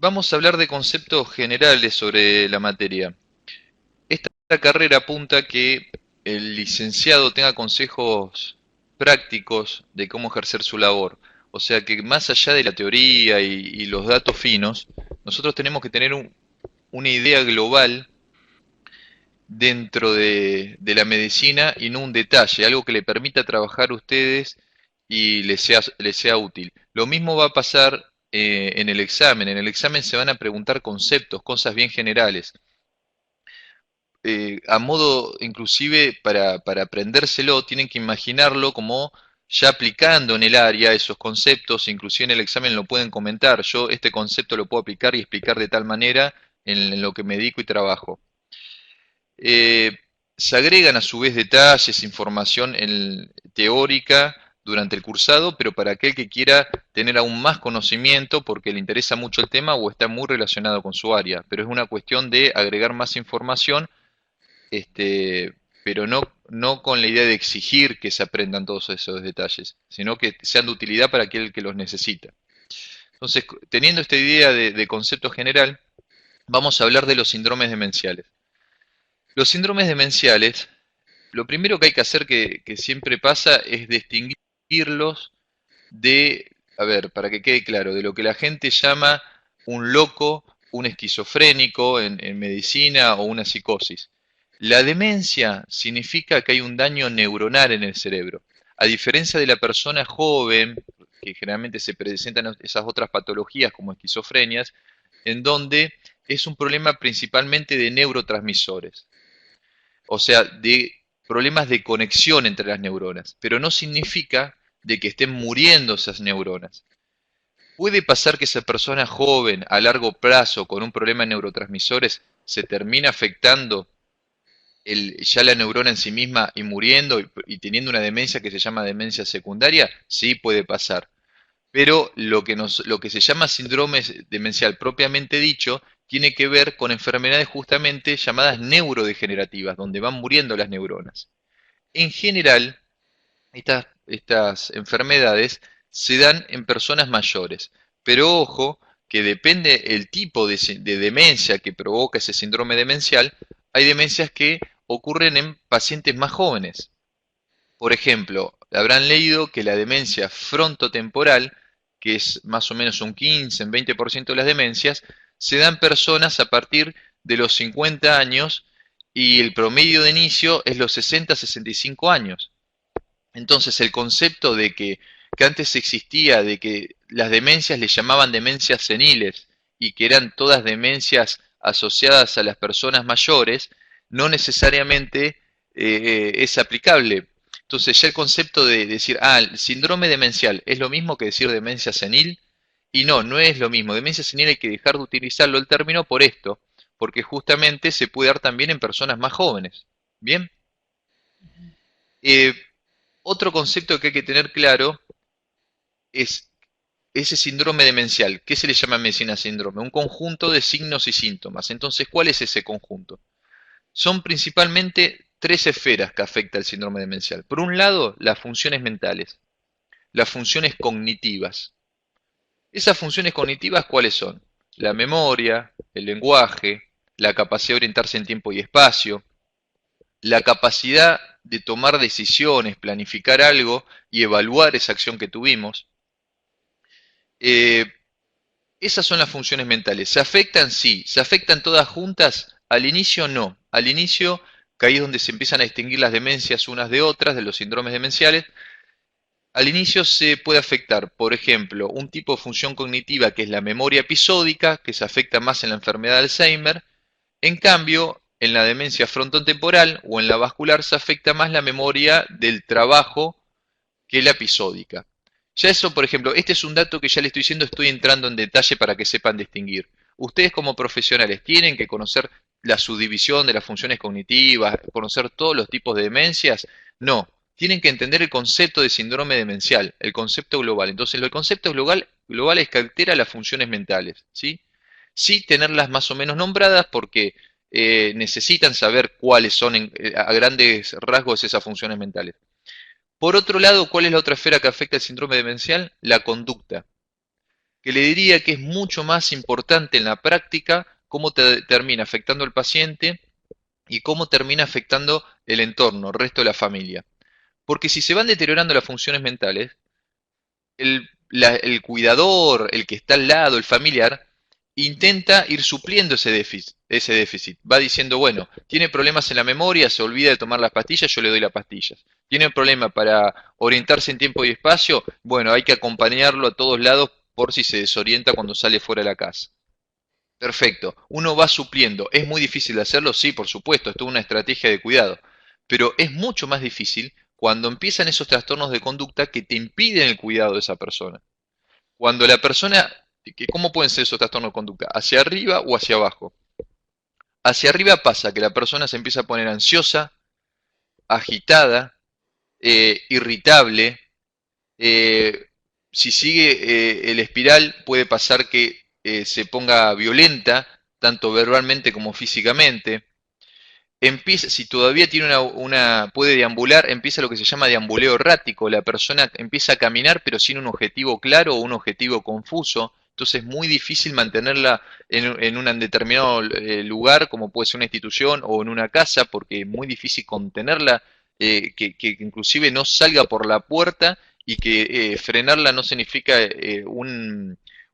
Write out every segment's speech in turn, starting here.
Vamos a hablar de conceptos generales sobre la materia. Esta carrera apunta a que el licenciado tenga consejos prácticos de cómo ejercer su labor. O sea que más allá de la teoría y los datos finos, nosotros tenemos que tener una idea global dentro de la medicina y no un detalle, algo que le permita trabajar a ustedes y les sea útil. Lo mismo va a pasar en el examen. En el examen se van a preguntar conceptos, cosas bien generales. A modo inclusive para aprendérselo, tienen que imaginarlo como ya aplicando en el área esos conceptos, inclusive en el examen lo pueden comentar. Yo este concepto lo puedo aplicar y explicar de tal manera en lo que me dedico y trabajo. Eh, Se agregan a su vez detalles, información teórica durante el cursado, pero para aquel que quiera tener aún más conocimiento porque le interesa mucho el tema o está muy relacionado con su área. Pero es una cuestión de agregar más información, pero no con la idea de exigir que se aprendan todos esos detalles, sino que sean de utilidad para aquel que los necesita. Entonces, teniendo esta idea de concepto general, vamos a hablar de los síndromes demenciales. Los síndromes demenciales, lo primero que hay que hacer que siempre pasa es distinguirlos de, a ver, para que quede claro, de lo que la gente llama un loco, un esquizofrénico en medicina o una psicosis. La demencia significa que hay un daño neuronal en el cerebro. A diferencia de la persona joven, que generalmente se presentan esas otras patologías como esquizofrenias, en donde es un problema principalmente de neurotransmisores, o sea, de problemas de conexión entre las neuronas, pero no significa de que estén muriendo esas neuronas. Puede pasar que esa persona joven a largo plazo con un problema de neurotransmisores se termine afectando ya la neurona en sí misma y muriendo y teniendo una demencia que se llama demencia secundaria, sí puede pasar. Pero lo que se llama síndrome demencial propiamente dicho tiene que ver con enfermedades justamente llamadas neurodegenerativas, donde van muriendo las neuronas. En general, estas enfermedades se dan en personas mayores, pero ojo que depende el tipo de demencia que provoca ese síndrome demencial, hay demencias que ocurren en pacientes más jóvenes. Por ejemplo, habrán leído que la demencia frontotemporal, que es más o menos un 15, un 20% de las demencias, se dan personas a partir de los 50 años y el promedio de inicio es los 60-65 años. Entonces el concepto que antes existía de que las demencias le llamaban demencias seniles y que eran todas demencias asociadas a las personas mayores, no necesariamente es aplicable. Entonces ya el concepto de decir, el síndrome demencial es lo mismo que decir demencia senil, y no es lo mismo. Demencia senil hay que dejar de utilizarlo el término por esto, porque justamente se puede dar también en personas más jóvenes. Bien. Eh, Otro concepto que hay que tener claro es ese síndrome demencial. ¿Qué se le llama en medicina síndrome? Un conjunto de signos y síntomas. Entonces, ¿cuál es ese conjunto? Son principalmente tres esferas que afecta el síndrome demencial. Por un lado, las funciones mentales, las funciones cognitivas. Esas funciones cognitivas, ¿cuáles son? La memoria, el lenguaje, la capacidad de orientarse en tiempo y espacio, la capacidad de tomar decisiones, planificar algo y evaluar esa acción que tuvimos. Eh, Esas son las funciones mentales. ¿Se afectan? Sí. ¿Se afectan todas juntas? Al inicio no. Al inicio, que ahí es donde se empiezan a distinguir las demencias unas de otras, de los síndromes demenciales. Al inicio se puede afectar, por ejemplo, un tipo de función cognitiva que es la memoria episódica, que se afecta más en la enfermedad de Alzheimer. En cambio, en la demencia frontotemporal o en la vascular se afecta más la memoria del trabajo que la episódica. Ya eso, por ejemplo, este es un dato que ya le estoy diciendo, estoy entrando en detalle para que sepan distinguir. Ustedes como profesionales tienen que conocer la subdivisión de las funciones cognitivas, conocer todos los tipos de demencias. No, tienen que entender el concepto de síndrome demencial, el concepto global. Entonces, el concepto global es que altera las funciones mentales, ¿sí? Sí tenerlas más o menos nombradas porque necesitan saber cuáles son a grandes rasgos esas funciones mentales. Por otro lado, ¿cuál es la otra esfera que afecta el síndrome demencial? La conducta. que le diría que es mucho más importante en la práctica cómo termina afectando al paciente y cómo termina afectando el entorno, el resto de la familia. Porque si se van deteriorando las funciones mentales, el cuidador, el que está al lado, el familiar, intenta ir supliendo ese déficit, ese déficit. Va diciendo, bueno, tiene problemas en la memoria, se olvida de tomar las pastillas, yo le doy las pastillas. Tiene un problema para orientarse en tiempo y espacio, bueno, hay que acompañarlo a todos lados por si se desorienta cuando sale fuera de la casa. Perfecto, uno va supliendo. ¿Es muy difícil de hacerlo? Sí, por supuesto, esto es una estrategia de cuidado. Pero es mucho más difícil cuando empiezan esos trastornos de conducta que te impiden el cuidado de esa persona. Cuando la persona, ¿cómo pueden ser esos trastornos de conducta? ¿Hacia arriba o hacia abajo? Hacia arriba pasa que la persona se empieza a poner ansiosa, agitada, irritable. eh, si sigue el espiral puede pasar que se ponga violenta, tanto verbalmente como físicamente. Empieza, si todavía tiene puede deambular, empieza lo que se llama deambuleo errático. La persona empieza a caminar pero sin un objetivo claro o un objetivo confuso. Entonces es muy difícil mantenerla en un determinado lugar, como puede ser una institución o en una casa, porque es muy difícil contenerla, que inclusive no salga por la puerta y que frenarla no significa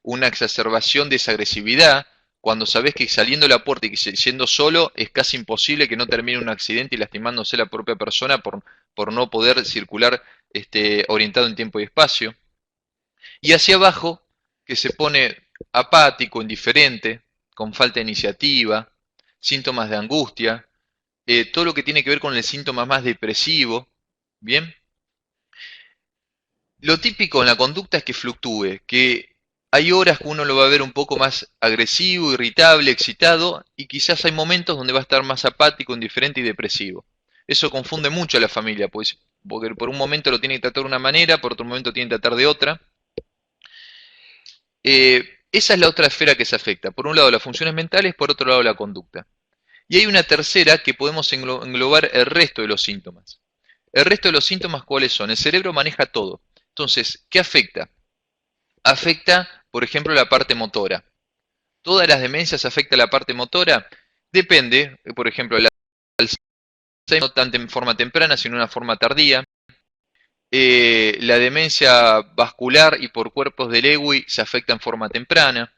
una exacerbación de esa agresividad, cuando sabes que saliendo de la puerta y que yendo solo es casi imposible que no termine un accidente y lastimándose la propia persona por no poder circular orientado en tiempo y espacio. Y hacia abajo, que se pone apático, indiferente, con falta de iniciativa, síntomas de angustia, todo lo que tiene que ver con el síntoma más depresivo, ¿bien? Lo típico en la conducta es que fluctúe, que hay horas que uno lo va a ver un poco más agresivo, irritable, excitado, y quizás hay momentos donde va a estar más apático, indiferente y depresivo. Eso confunde mucho a la familia, pues, porque por un momento lo tiene que tratar de una manera, por otro momento tiene que tratar de otra. Esa es la otra esfera que se afecta. Por un lado las funciones mentales, por otro lado la conducta. Y hay una tercera que podemos englobar el resto de los síntomas. El resto de los síntomas, ¿cuáles son? El cerebro maneja todo. Entonces, ¿qué afecta? Afecta, por ejemplo, la parte motora. ¿Todas las demencias afectan la parte motora? Depende, por ejemplo, el Alzheimer no tanto en forma temprana, sino en una forma tardía. La demencia vascular y por cuerpos de Lewy se afecta en forma temprana.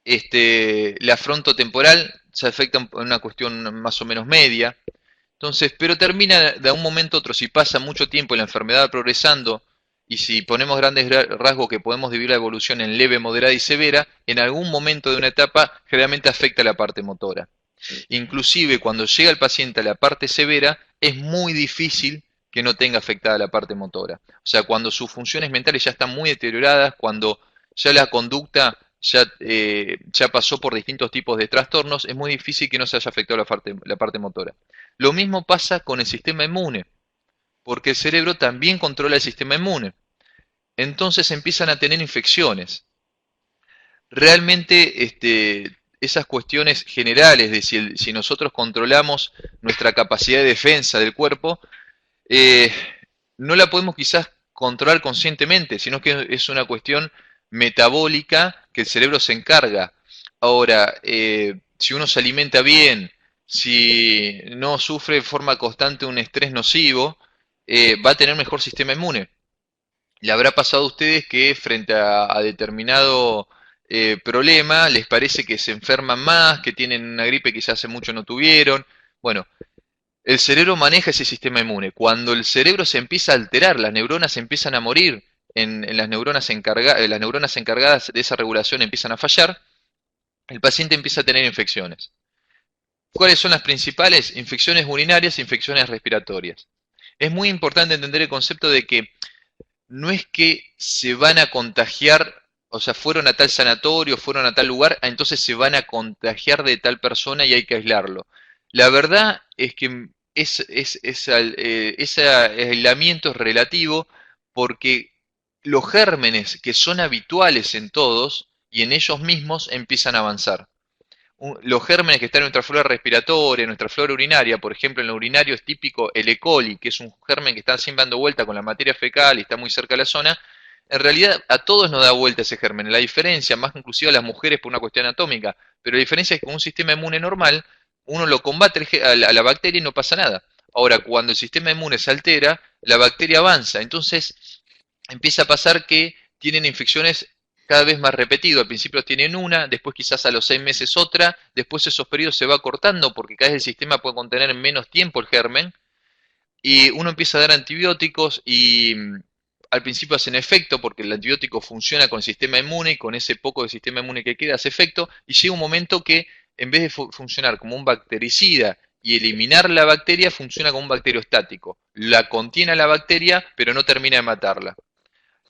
La frontotemporal se afecta en una cuestión más o menos media. Entonces, pero termina de un momento a otro, si pasa mucho tiempo y la enfermedad va progresando, y si ponemos grandes rasgos que podemos dividir la evolución en leve, moderada y severa, en algún momento de una etapa generalmente afecta la parte motora. Inclusive cuando llega el paciente a la parte severa, es muy difícil que no tenga afectada la parte motora. O sea, cuando sus funciones mentales ya están muy deterioradas, cuando ya la conducta ya pasó por distintos tipos de trastornos, es muy difícil que no se haya afectado la parte motora. Lo mismo pasa con el sistema inmune, porque el cerebro también controla el sistema inmune. Entonces empiezan a tener infecciones. Realmente esas cuestiones generales de si nosotros controlamos nuestra capacidad de defensa del cuerpo, eh, no la podemos quizás controlar conscientemente, sino que es una cuestión metabólica que el cerebro se encarga. Ahora, si uno se alimenta bien, si no sufre de forma constante un estrés nocivo, va a tener mejor sistema inmune. ¿Le habrá pasado a ustedes que frente a determinado problema les parece que se enferman más, que tienen una gripe que ya hace mucho no tuvieron? Bueno, el cerebro maneja ese sistema inmune. Cuando el cerebro se empieza a alterar, las neuronas empiezan a morir, en las neuronas encargadas de esa regulación empiezan a fallar, el paciente empieza a tener infecciones. ¿Cuáles son las principales? Infecciones urinarias e infecciones respiratorias. Es muy importante entender el concepto de que no es que se van a contagiar, o sea, fueron a tal sanatorio, fueron a tal lugar, entonces se van a contagiar de tal persona y hay que aislarlo. La verdad es que ese aislamiento es relativo porque los gérmenes que son habituales en todos y en ellos mismos empiezan a avanzar. Los gérmenes que están en nuestra flora respiratoria, en nuestra flora urinaria, por ejemplo, en el urinario es típico el E. coli, que es un germen que está siempre dando vuelta con la materia fecal y está muy cerca de la zona. en realidad a todos nos da vuelta ese germen. La diferencia, más inclusive a las mujeres por una cuestión anatómica, pero la diferencia es que con un sistema inmune normal, uno lo combate a la bacteria y no pasa nada. Ahora, cuando el sistema inmune se altera, la bacteria avanza. Entonces, empieza a pasar que tienen infecciones cada vez más repetidas. Al principio tienen una, después quizás a los 6 meses otra, después esos periodos se va cortando porque cada vez el sistema puede contener en menos tiempo el germen, y uno empieza a dar antibióticos y al principio hacen efecto porque el antibiótico funciona con el sistema inmune y con ese poco de sistema inmune que queda hace efecto, y llega un momento que en vez de funcionar como un bactericida y eliminar la bacteria, funciona como un bacteriostático. La contiene a la bacteria, pero no termina de matarla.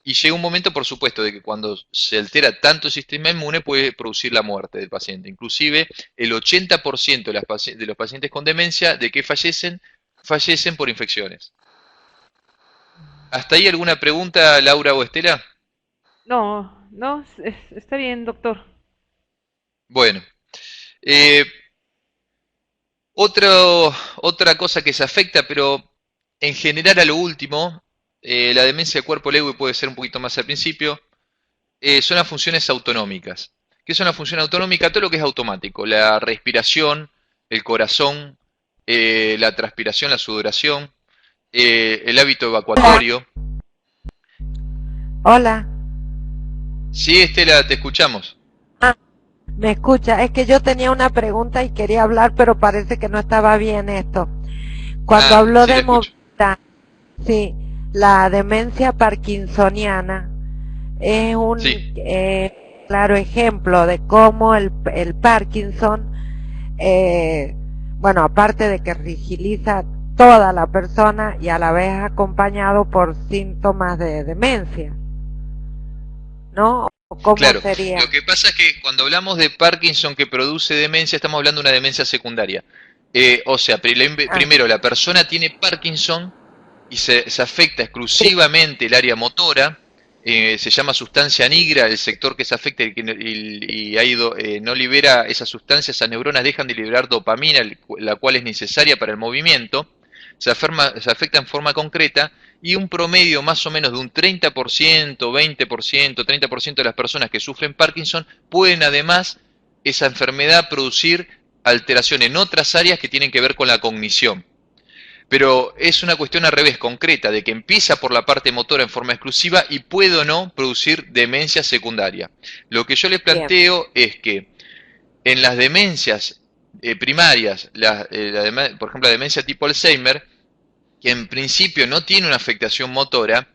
Y llega un momento, por supuesto, de que cuando se altera tanto el sistema inmune puede producir la muerte del paciente. Inclusive el 80% de los pacientes con demencia, ¿de qué fallecen? Fallecen por infecciones. ¿Hasta ahí alguna pregunta, Laura o Estela? No, no, está bien, doctor. Bueno, eh, otra cosa que se afecta, pero en general a lo último, la demencia de cuerpo leve puede ser un poquito más al principio, son las funciones autonómicas. ¿Qué son las funciones autonómicas? Todo lo que es automático, la respiración, el corazón, la transpiración, la sudoración, el hábito evacuatorio. Hola, Sí, Estela, te escuchamos. ¿me escucha? Es que yo tenía una pregunta y quería hablar, pero parece que no estaba bien esto. Cuando Ah, habló sí, la de escucho. movilidad, sí, la demencia parkinsoniana es Sí, un claro ejemplo de cómo el Parkinson, eh, bueno, aparte de que rigiliza toda la persona y a la vez acompañado por síntomas de demencia, ¿no? ¿O cómo claro. sería? Lo que pasa es que cuando hablamos de Parkinson que produce demencia, estamos hablando de una demencia secundaria. O sea, Ah, primero la persona tiene Parkinson y se afecta exclusivamente el área motora, se llama sustancia nigra, el sector que se afecta y no libera esa sustancia, esas neuronas dejan de liberar dopamina, la cual es necesaria para el movimiento, se afecta en forma concreta, y un promedio más o menos de un 30%, 20%, 30% de las personas que sufren Parkinson pueden además esa enfermedad producir alteración en otras áreas que tienen que ver con la cognición. Pero es una cuestión al revés, concreta, de que empieza por la parte motora en forma exclusiva y puede o no producir demencia secundaria. Lo que yo les bien, planteo es que en las demencias primarias, por ejemplo la demencia tipo Alzheimer, que en principio no tiene una afectación motora,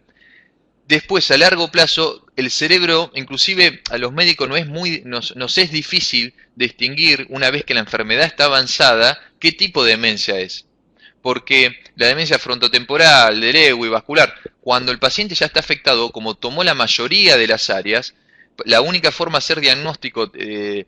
después a largo plazo el cerebro, inclusive a los médicos nos es difícil distinguir una vez que la enfermedad está avanzada qué tipo de demencia es, porque la demencia frontotemporal, de Lewy, vascular, cuando el paciente ya está afectado, como tomó la mayoría de las áreas, la única forma de hacer diagnóstico de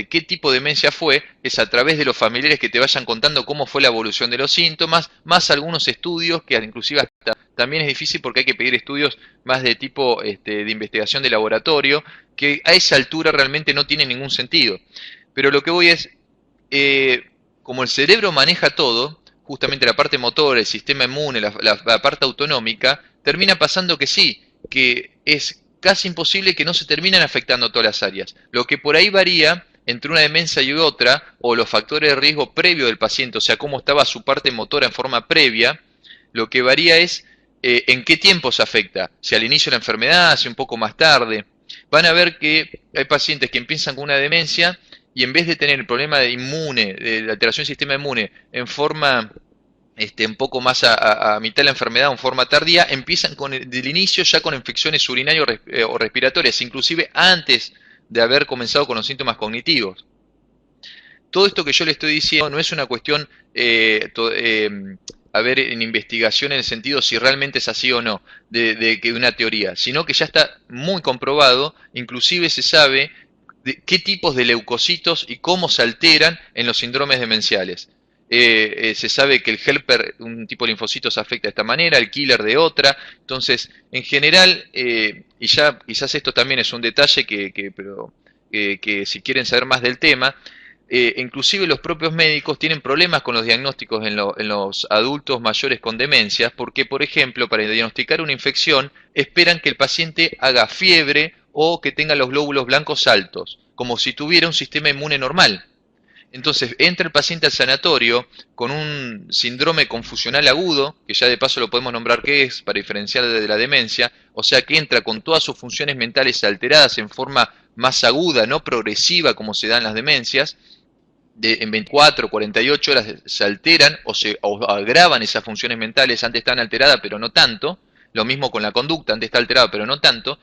qué tipo de demencia fue es a través de los familiares que te vayan contando cómo fue la evolución de los síntomas, más algunos estudios que inclusive hasta también es difícil porque hay que pedir estudios más de tipo de investigación de laboratorio, que a esa altura realmente no tiene ningún sentido. Pero lo que voy es, eh, como el cerebro maneja todo, justamente la parte motora, el sistema inmune, la parte autonómica, termina pasando que sí, que es casi imposible que no se terminen afectando todas las áreas. Lo que por ahí varía entre una demencia y otra, o los factores de riesgo previo del paciente, o sea, cómo estaba su parte motora en forma previa, lo que varía es en qué tiempo se afecta, si al inicio de la enfermedad, si un poco más tarde. Van a ver que hay pacientes que empiezan con una demencia y en vez de tener el problema de inmune, de la alteración del sistema inmune en forma un poco más a mitad de la enfermedad, en forma tardía, empiezan del inicio ya con infecciones urinarias o respiratorias, inclusive antes de haber comenzado con los síntomas cognitivos. Todo esto que yo le estoy diciendo no es una cuestión, a ver, en investigación en el sentido si realmente es así o no, de que una teoría, sino que ya está muy comprobado, inclusive se sabe de qué tipos de leucocitos y cómo se alteran en los síndromes demenciales. Se sabe que el helper, un tipo de linfocitos, afecta de esta manera, el killer de otra. Entonces, en general, y ya quizás esto también es un detalle pero, que si quieren saber más del tema, inclusive los propios médicos tienen problemas con los diagnósticos en los adultos mayores con demencias, porque, por ejemplo, para diagnosticar una infección, esperan que el paciente haga fiebre o que tenga los glóbulos blancos altos, como si tuviera un sistema inmune normal. Entonces entra el paciente al sanatorio con un síndrome confusional agudo, que ya de paso lo podemos nombrar qué es para diferenciar de la demencia, o sea que entra con todas sus funciones mentales alteradas en forma más aguda, no progresiva como se da en las demencias. En 24 o 48 horas se alteran o agravan esas funciones mentales. Antes estaban alteradas pero no tanto, lo mismo con la conducta, antes está alterada pero no tanto,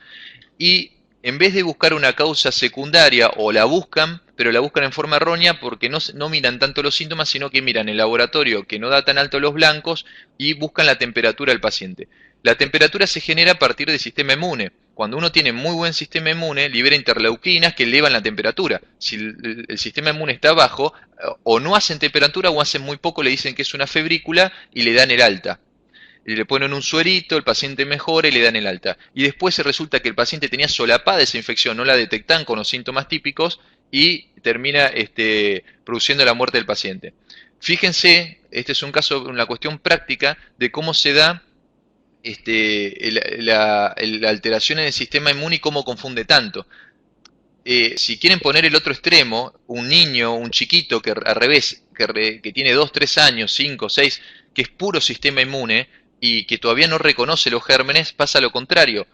y en vez de buscar una causa secundaria, o la buscan, pero la buscan en forma errónea porque no miran tanto los síntomas, sino que miran el laboratorio que no da tan alto los blancos y buscan la temperatura del paciente. La temperatura se genera a partir del sistema inmune. Cuando uno tiene muy buen sistema inmune, libera interleuquinas que elevan la temperatura. Si el sistema inmune está bajo, o no hacen temperatura o hacen muy poco, le dicen que es una febrícula y le dan el alta. Y le ponen un suerito, el paciente mejora y le dan el alta. Y después se resulta que el paciente tenía solapada esa infección, no la detectan con los síntomas típicos y termina produciendo la muerte del paciente. Fíjense, este es un caso, una cuestión práctica de cómo se da la alteración en el sistema inmune y cómo confunde tanto. Si quieren poner el otro extremo, un niño, un chiquito que al revés, que tiene 2, 3 años, 5, 6, que es puro sistema inmune y que todavía no reconoce los gérmenes, pasa lo contrario.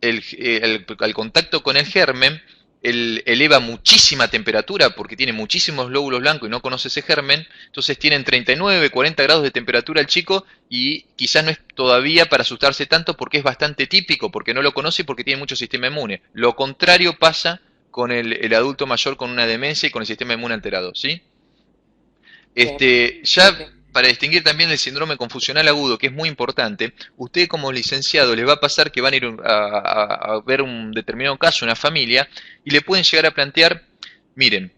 Al contacto con el germen, eleva muchísima temperatura porque tiene muchísimos glóbulos blancos y no conoce ese germen. Entonces tienen 39, 40 grados de temperatura el chico y quizás no es todavía para asustarse tanto porque es bastante típico, porque no lo conoce y porque tiene mucho sistema inmune. Lo contrario pasa con el adulto mayor con una demencia y con el sistema inmune alterado, ¿sí? Ya para distinguir también el síndrome confusional agudo, que es muy importante, usted como licenciado les va a pasar que van a ir a ver un determinado caso, una familia, y le pueden llegar a plantear, miren,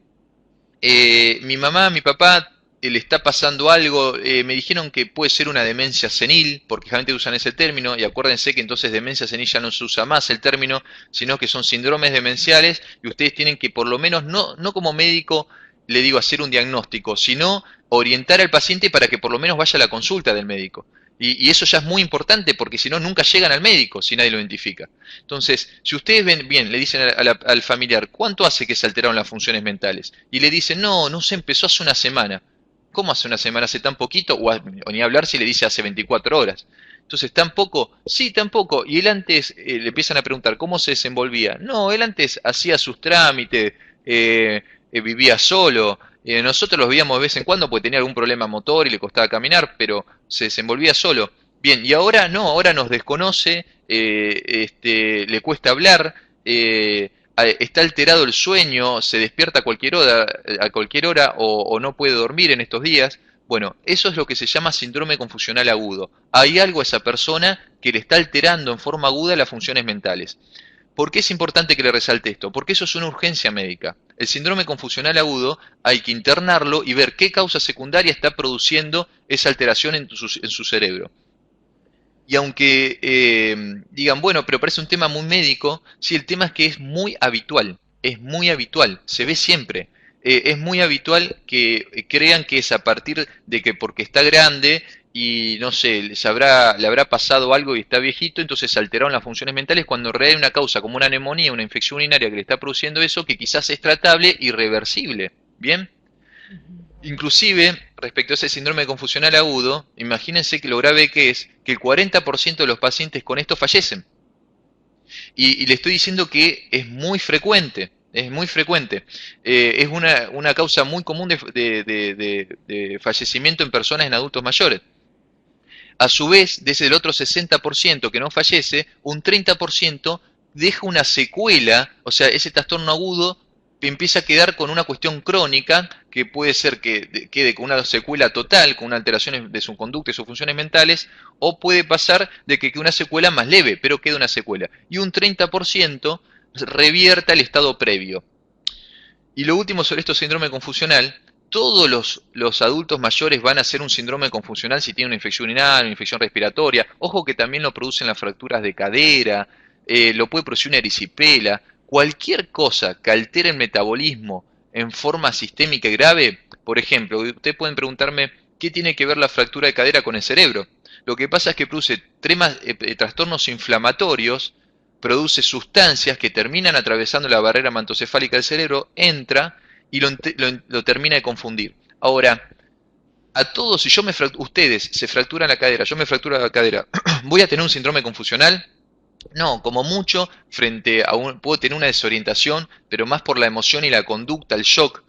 mi mamá, mi papá, le está pasando algo, me dijeron que puede ser una demencia senil, porque generalmente usan ese término, y acuérdense que entonces demencia senil ya no se usa más el término, sino que son síndromes demenciales, y ustedes tienen que por lo menos, no como médico, le digo hacer un diagnóstico, sino orientar al paciente para que por lo menos vaya a la consulta del médico. Y eso ya es muy importante porque si no nunca llegan al médico si nadie lo identifica. Entonces, si ustedes ven bien, le dicen al familiar, ¿cuánto hace que se alteraron las funciones mentales? Y le dicen, no se empezó hace una semana. ¿Cómo hace una semana? ¿Hace tan poquito? O ni hablar si le dice hace 24 horas. Entonces, ¿tan poco? Sí, tan poco. Y él antes, le empiezan a preguntar, ¿cómo se desenvolvía? No, él antes hacía sus trámites, vivía solo. Nosotros los veíamos de vez en cuando porque tenía algún problema motor y le costaba caminar, pero se desenvolvía solo. Bien, y ahora no, ahora nos desconoce, le cuesta hablar, está alterado el sueño, se despierta a cualquier hora o no puede dormir en estos días. Bueno, eso es lo que se llama síndrome confusional agudo. Hay algo a esa persona que le está alterando en forma aguda las funciones mentales. ¿Por qué es importante que le resalte esto? Porque eso es una urgencia médica. El síndrome confusional agudo hay que internarlo y ver qué causa secundaria está produciendo esa alteración en su cerebro. Y aunque digan, bueno, pero parece un tema muy médico, sí, el tema es que es muy habitual, se ve siempre. Es muy habitual que crean que es a partir de que porque está grande y no sé, le habrá pasado algo y está viejito, entonces se alteraron las funciones mentales, cuando en realidad hay una causa como una neumonía, una infección urinaria que le está produciendo eso, que quizás es tratable y reversible. ¿Bien? Inclusive, respecto a ese síndrome confusional agudo, imagínense que lo grave que es que el 40% de los pacientes con esto fallecen. Y le estoy diciendo que es muy frecuente. Es muy frecuente. Es una causa muy común de fallecimiento en personas en adultos mayores. A su vez, desde el otro 60% que no fallece, un 30% deja una secuela, o sea, ese trastorno agudo empieza a quedar con una cuestión crónica, que puede ser que quede con una secuela total, con una alteración de su conducta y sus funciones mentales, o puede pasar de que quede una secuela más leve, pero quede una secuela. Y un 30% revierta el estado previo. Y lo último sobre esto síndrome confusional, todos los adultos mayores van a hacer un síndrome confusional si tienen una infección urinaria, una infección respiratoria. Ojo que también lo producen las fracturas de cadera, lo puede producir una erisipela. Cualquier cosa que altere el metabolismo en forma sistémica y grave, por ejemplo, ustedes pueden preguntarme qué tiene que ver la fractura de cadera con el cerebro. Lo que pasa es que produce trastornos inflamatorios, produce sustancias que terminan atravesando la barrera mantocefálica del cerebro, entra y lo termina de confundir. Ahora, a todos, si ustedes se fracturan la cadera, yo me fracturo la cadera, ¿voy a tener un síndrome confusional? No, como mucho, puedo tener una desorientación, pero más por la emoción y la conducta, el shock,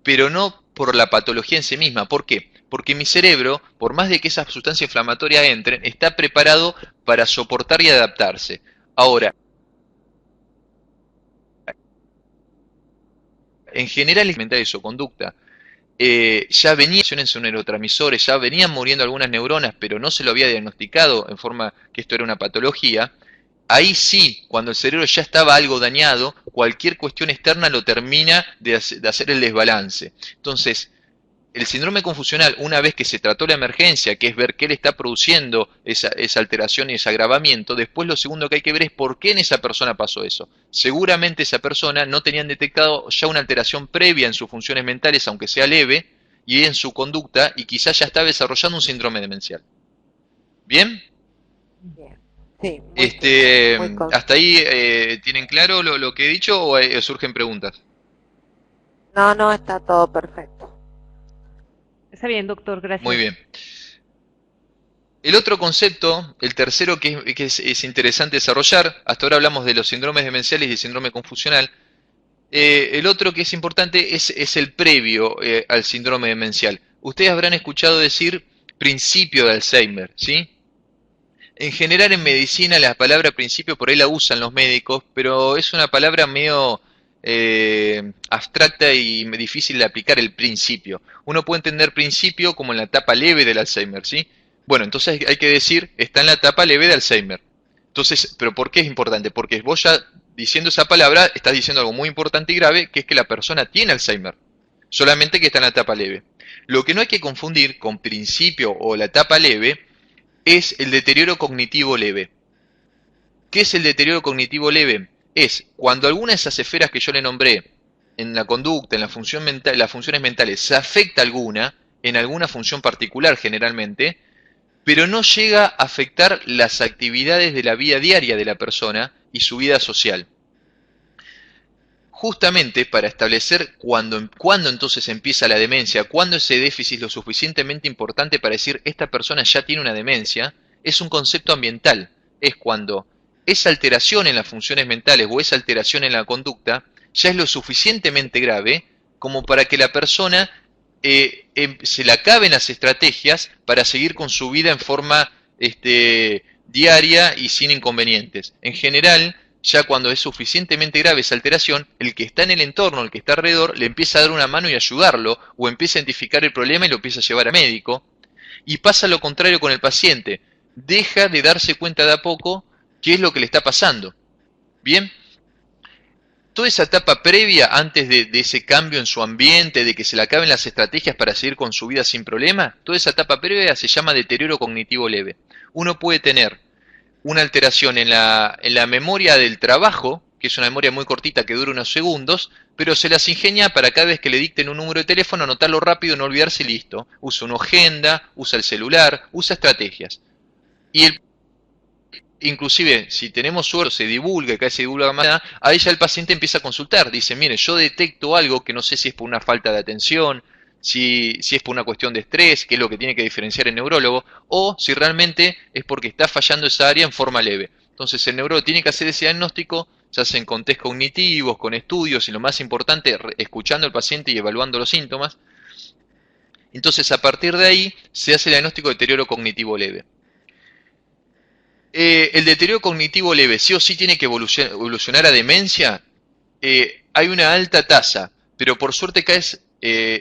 pero no por la patología en sí misma. ¿Por qué? Porque mi cerebro, por más de que esa sustancia inflamatoria entre, está preparado para soportar y adaptarse. Ahora, en general, es su conducta. Ya venían en sus neurotransmisores, ya venían muriendo algunas neuronas, pero no se lo había diagnosticado en forma que esto era una patología. Ahí sí, cuando el cerebro ya estaba algo dañado, cualquier cuestión externa lo termina de hacer el desbalance. Entonces, el síndrome confusional, una vez que se trató la emergencia, que es ver qué le está produciendo esa alteración y ese agravamiento, después lo segundo que hay que ver es por qué en esa persona pasó eso. Seguramente esa persona no tenían detectado ya una alteración previa en sus funciones mentales, aunque sea leve, y en su conducta, y quizás ya estaba desarrollando un síndrome demencial. ¿Bien? Bien. Sí, ¿Hasta ahí tienen claro lo que he dicho o surgen preguntas? No, está todo perfecto. Está bien, doctor, gracias. Muy bien. El otro concepto, el tercero que es interesante desarrollar, hasta ahora hablamos de los síndromes demenciales y el síndrome confusional. El otro que es importante es el previo al síndrome demencial. Ustedes habrán escuchado decir principio de Alzheimer, ¿sí? En general en medicina la palabra principio por ahí la usan los médicos, pero es una palabra medio abstracta y difícil de aplicar el principio. Uno puede entender principio como en la etapa leve del Alzheimer, ¿sí? Bueno, entonces hay que decir, está en la etapa leve de Alzheimer. Entonces, ¿pero por qué es importante? Porque vos ya diciendo esa palabra estás diciendo algo muy importante y grave, que es que la persona tiene Alzheimer, solamente que está en la etapa leve. Lo que no hay que confundir con principio o la etapa leve es el deterioro cognitivo leve. ¿Qué es el deterioro cognitivo leve? Es cuando alguna de esas esferas que yo le nombré, en la conducta, en la función mental, las funciones mentales, se afecta alguna, en alguna función particular generalmente, pero no llega a afectar las actividades de la vida diaria de la persona y su vida social. Justamente para establecer cuándo entonces empieza la demencia, cuándo ese déficit es lo suficientemente importante para decir esta persona ya tiene una demencia, es un concepto ambiental. Es cuando esa alteración en las funciones mentales o esa alteración en la conducta ya es lo suficientemente grave como para que la persona se le acaben las estrategias para seguir con su vida en forma diaria y sin inconvenientes. En general, ya cuando es suficientemente grave esa alteración, el que está en el entorno, el que está alrededor, le empieza a dar una mano y ayudarlo, o empieza a identificar el problema y lo empieza a llevar al médico. Y pasa lo contrario con el paciente. Deja de darse cuenta de a poco qué es lo que le está pasando. ¿Bien? Toda esa etapa previa, antes de ese cambio en su ambiente, de que se le acaben las estrategias para seguir con su vida sin problema, toda esa etapa previa se llama deterioro cognitivo leve. Uno puede tener una alteración en la memoria del trabajo, que es una memoria muy cortita que dura unos segundos, pero se las ingenia para cada vez que le dicten un número de teléfono, anotarlo rápido, no olvidarse y listo. Usa una agenda, usa el celular, usa estrategias. Y inclusive, si tenemos suerte, se divulga, que se divulga más, ahí ya el paciente empieza a consultar. Dice, mire, yo detecto algo que no sé si es por una falta de atención, si es por una cuestión de estrés, que es lo que tiene que diferenciar el neurólogo, o si realmente es porque está fallando esa área en forma leve. Entonces el neurólogo tiene que hacer ese diagnóstico, se hacen con test cognitivos, con estudios y lo más importante, escuchando al paciente y evaluando los síntomas. Entonces a partir de ahí se hace el diagnóstico de deterioro cognitivo leve. El deterioro cognitivo leve sí o sí tiene que evolucionar a demencia. Hay una alta tasa, pero por suerte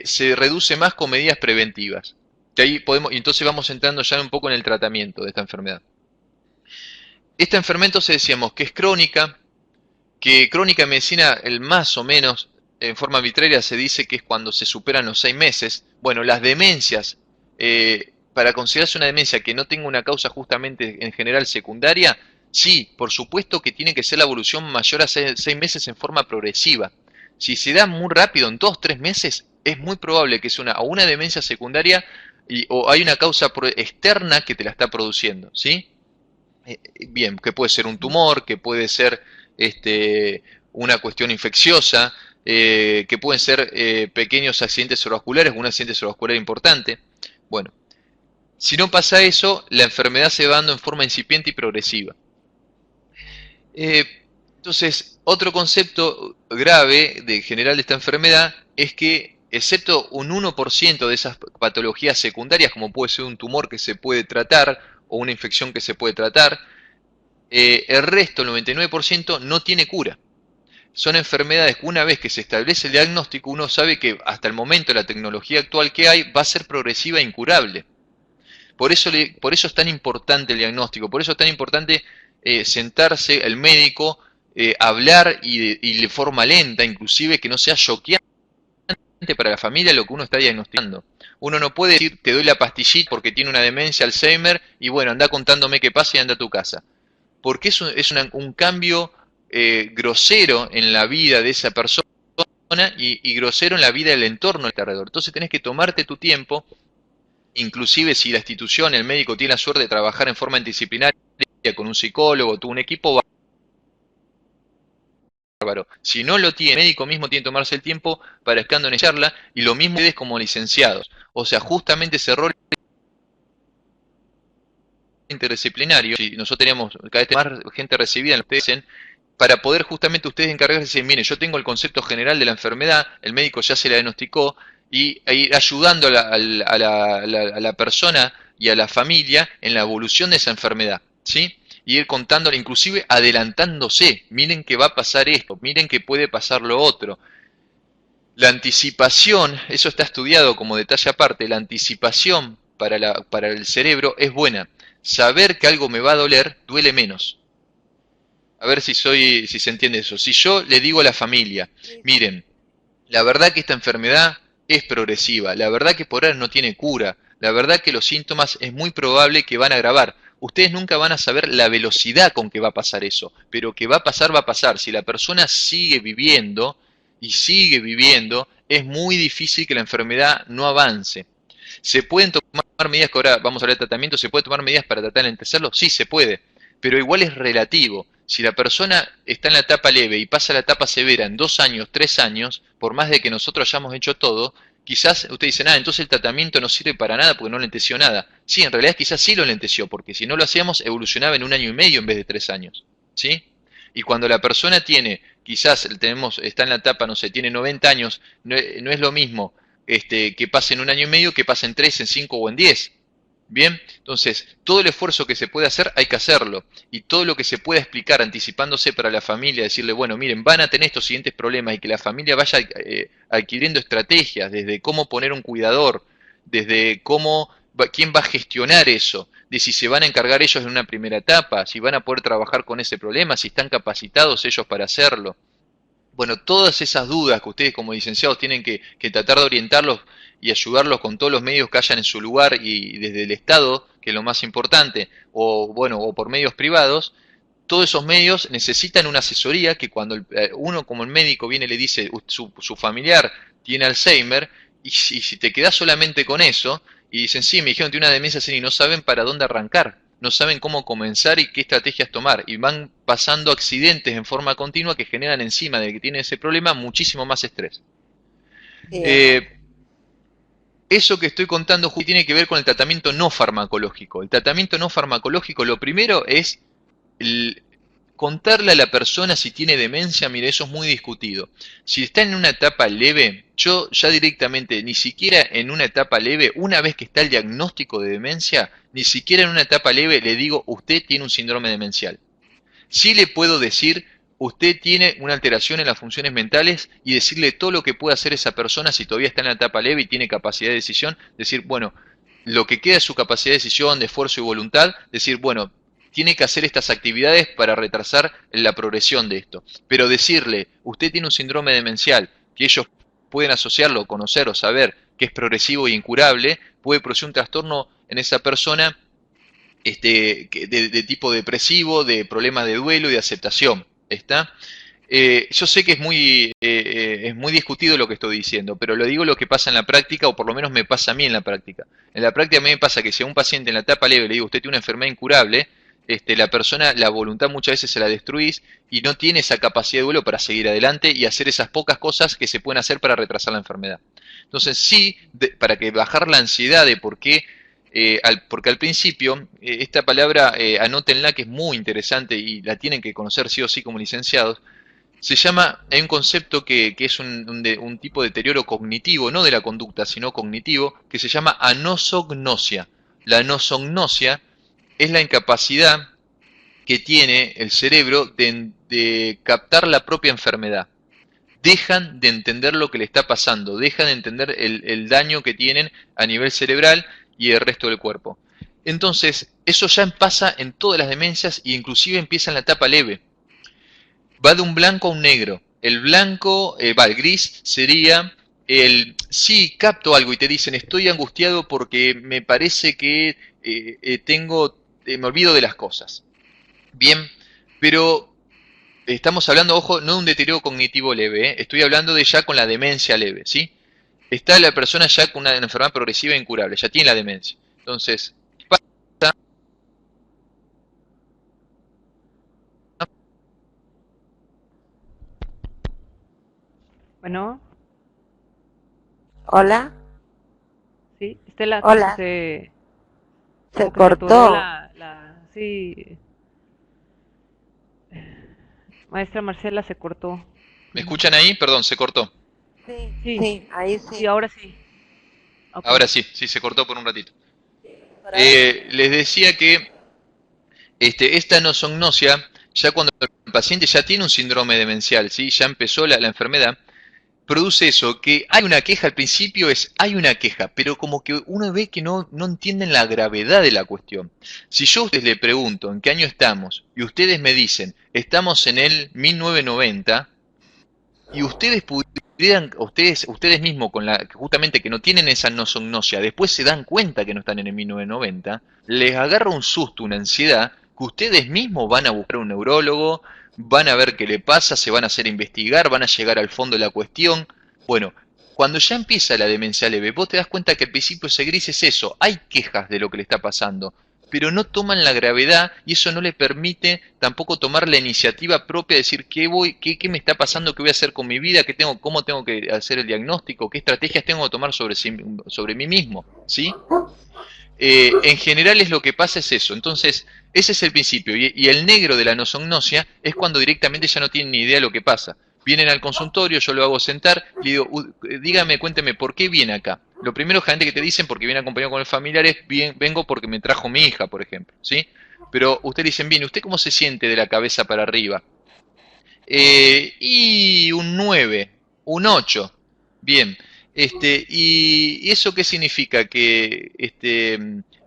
se reduce más con medidas preventivas. Que ahí y entonces vamos entrando ya un poco en el tratamiento de esta enfermedad. Esta enfermedad entonces decíamos que es crónica, que crónica en medicina, el más o menos, en forma arbitraria se dice que es cuando se superan los 6 meses. Bueno, las demencias, para considerarse una demencia que no tenga una causa justamente en general secundaria, sí, por supuesto que tiene que ser la evolución mayor a 6 meses en forma progresiva. Si se da muy rápido, en 2 o 3 meses, es muy probable que sea o una demencia secundaria o hay una causa externa que te la está produciendo, ¿sí? Bien, que puede ser un tumor, que puede ser una cuestión infecciosa, que pueden ser pequeños accidentes cerebrovasculares, un accidente cerebrovascular importante. Bueno, si no pasa eso, la enfermedad se va dando en forma incipiente y progresiva. Entonces, otro concepto grave de general de esta enfermedad es que, excepto un 1% de esas patologías secundarias, como puede ser un tumor que se puede tratar o una infección que se puede tratar, el resto, el 99%, no tiene cura. Son enfermedades que una vez que se establece el diagnóstico, uno sabe que hasta el momento la tecnología actual que hay va a ser progresiva e incurable. Por eso es tan importante el diagnóstico, por eso es tan importante sentarse el médico, hablar y de forma lenta, inclusive que no sea choqueante para la familia lo que uno está diagnosticando. Uno no puede decir, te doy la pastillita porque tiene una demencia, Alzheimer, y bueno, anda contándome qué pasa y anda a tu casa. Porque es un cambio grosero en la vida de esa persona y grosero en la vida del entorno alrededor. Entonces tenés que tomarte tu tiempo, inclusive si la institución, el médico tiene la suerte de trabajar en forma interdisciplinaria con un psicólogo, un equipo bárbaro. Si no lo tiene, el médico mismo tiene que tomarse el tiempo para escando en charla, y lo mismo ustedes como licenciados. O sea, justamente ese rol interdisciplinario, si nosotros tenemos cada vez más gente recibida en lo que ustedes dicen, para poder justamente ustedes encargarse de decir, miren, yo tengo el concepto general de la enfermedad, el médico ya se la diagnosticó, y ir ayudando a la persona y a la familia en la evolución de esa enfermedad, ¿sí? Y ir contándole, inclusive adelantándose, miren que va a pasar esto, miren que puede pasar lo otro. La anticipación, eso está estudiado como detalle aparte, la anticipación para el cerebro es buena. Saber que algo me va a doler, duele menos. A ver si se entiende eso. Si yo le digo a la familia, miren, la verdad que esta enfermedad es progresiva, la verdad que por ahora no tiene cura, la verdad que los síntomas es muy probable que van a agravar. Ustedes nunca van a saber la velocidad con que va a pasar eso, pero que va a pasar, va a pasar. Si la persona sigue viviendo y sigue viviendo, es muy difícil que la enfermedad no avance. ¿Se pueden tomar medidas, que ahora vamos a hablar de tratamiento, se puede tomar medidas para tratar de entenderlo? Sí, se puede, pero igual es relativo. Si la persona está en la etapa leve y pasa a la etapa severa en 2 años, 3 años, por más de que nosotros hayamos hecho todo, quizás usted dice, entonces el tratamiento no sirve para nada porque no lenteció nada. Sí, en realidad quizás sí lo lenteció, porque si no lo hacíamos evolucionaba en 1 año y medio en vez de 3 años. ¿Sí? Y cuando la persona tiene, quizás está en la etapa, no sé, tiene 90 años, no es lo mismo que pase en 1 año y medio que pase en 3, en 5 o en 10. Bien, entonces, todo el esfuerzo que se puede hacer hay que hacerlo, y todo lo que se pueda explicar anticipándose para la familia, decirle, bueno, miren, van a tener estos siguientes problemas, y que la familia vaya adquiriendo estrategias, desde cómo poner un cuidador, desde quién va a gestionar eso, de si se van a encargar ellos en una primera etapa, si van a poder trabajar con ese problema, si están capacitados ellos para hacerlo. Bueno, todas esas dudas que ustedes como licenciados tienen que tratar de orientarlos y ayudarlos con todos los medios que hayan en su lugar y desde el Estado, que es lo más importante, o por medios privados, todos esos medios necesitan una asesoría que cuando uno como el médico viene y le dice su familiar tiene Alzheimer, y si te quedas solamente con eso, y dicen, sí, me dijeron que tiene una demencia senil, y no saben para dónde arrancar, no saben cómo comenzar y qué estrategias tomar, y van pasando accidentes en forma continua que generan encima de que tiene ese problema muchísimo más estrés. Sí, Eso que estoy contando tiene que ver con el tratamiento no farmacológico. El tratamiento no farmacológico, lo primero es contarle a la persona si tiene demencia. Mire, eso es muy discutido. Si está en una etapa leve, yo ya directamente, ni siquiera en una etapa leve, una vez que está el diagnóstico de demencia, ni siquiera en una etapa leve le digo, usted tiene un síndrome demencial. Sí le puedo decir, usted tiene una alteración en las funciones mentales, y decirle todo lo que puede hacer esa persona si todavía está en la etapa leve y tiene capacidad de decisión, decir, bueno, lo que queda es su capacidad de decisión, de esfuerzo y voluntad, decir, bueno, tiene que hacer estas actividades para retrasar la progresión de esto. Pero decirle, usted tiene un síndrome demencial, que ellos pueden asociarlo, conocer o saber que es progresivo e incurable, puede producir un trastorno en esa persona de tipo depresivo, de problemas de duelo y de aceptación. ¿Está? Yo sé que es muy discutido lo que estoy diciendo, pero lo digo lo que pasa en la práctica, o por lo menos me pasa a mí en la práctica. En la práctica a mí me pasa que si a un paciente en la etapa leve le digo, usted tiene una enfermedad incurable, la persona, la voluntad muchas veces se la destruís y no tiene esa capacidad de duelo para seguir adelante y hacer esas pocas cosas que se pueden hacer para retrasar la enfermedad. Entonces sí, para que bajar la ansiedad de por qué, porque al principio, esta palabra, anótenla que es muy interesante y la tienen que conocer sí o sí como licenciados. Se llama, hay un concepto que es un tipo de deterioro cognitivo, no de la conducta, sino cognitivo, que se llama anosognosia. La anosognosia es la incapacidad que tiene el cerebro de captar la propia enfermedad. Dejan de entender lo que le está pasando, dejan de entender el daño que tienen a nivel cerebral y el resto del cuerpo. Entonces, eso ya pasa en todas las demencias e inclusive empieza en la etapa leve. Va de un blanco a un negro. El blanco, el gris sería sí, capto algo y te dicen estoy angustiado porque me parece que me olvido de las cosas. Bien, pero estamos hablando, ojo, no de un deterioro cognitivo leve, ¿eh? Estoy hablando de ya con la demencia leve, ¿sí? Está la persona ya con una enfermedad progresiva e incurable, ya tiene la demencia. Entonces, Bueno, Hola, sí, Estela, hola, se como que se atoró cortó. sí, maestra Marcela se cortó. ¿me escuchan ahí? Perdón, se cortó. Sí, Sí, sí, ahí sí, sí. ahora sí. Ok. Ahora sí, sí, se cortó por un ratito. Por ahí. Les decía que esta nosognosia, ya cuando el paciente ya tiene un síndrome demencial, ¿sí? Ya empezó la enfermedad, produce eso, que hay una queja al principio, hay una queja, pero como que uno ve que no entienden la gravedad de la cuestión. Si yo a ustedes le pregunto en qué año estamos, y ustedes me dicen, estamos en el 1990, y ustedes pudieran, ustedes mismos, justamente que no tienen esa nosognosia, después se dan cuenta que no están en el 1990, les agarra un susto, una ansiedad, que ustedes mismos van a buscar un neurólogo, van a ver qué le pasa, se van a hacer investigar, van a llegar al fondo de la cuestión. Bueno, cuando ya empieza la demencia leve, vos te das cuenta que al principio ese gris es eso, hay quejas de lo que le está pasando, pero no toman la gravedad y eso no le permite tampoco tomar la iniciativa propia de decir qué me está pasando, qué voy a hacer con mi vida, cómo tengo que hacer el diagnóstico, qué estrategias tengo que tomar sobre mí mismo, ¿sí? En general es lo que pasa es eso. Entonces, ese es el principio. Y el negro de la nosognosia es cuando directamente ya no tienen ni idea de lo que pasa. Vienen al consultorio, yo lo hago sentar, le digo, dígame, cuénteme, ¿por qué viene acá? Lo primero, gente que te dicen, porque viene acompañado con el familiar, es, vengo porque me trajo mi hija, por ejemplo, ¿sí? Pero ustedes dicen, bien, ¿usted cómo se siente de la cabeza para arriba? Y un 9 un 8 bien. ¿Y eso qué significa? Que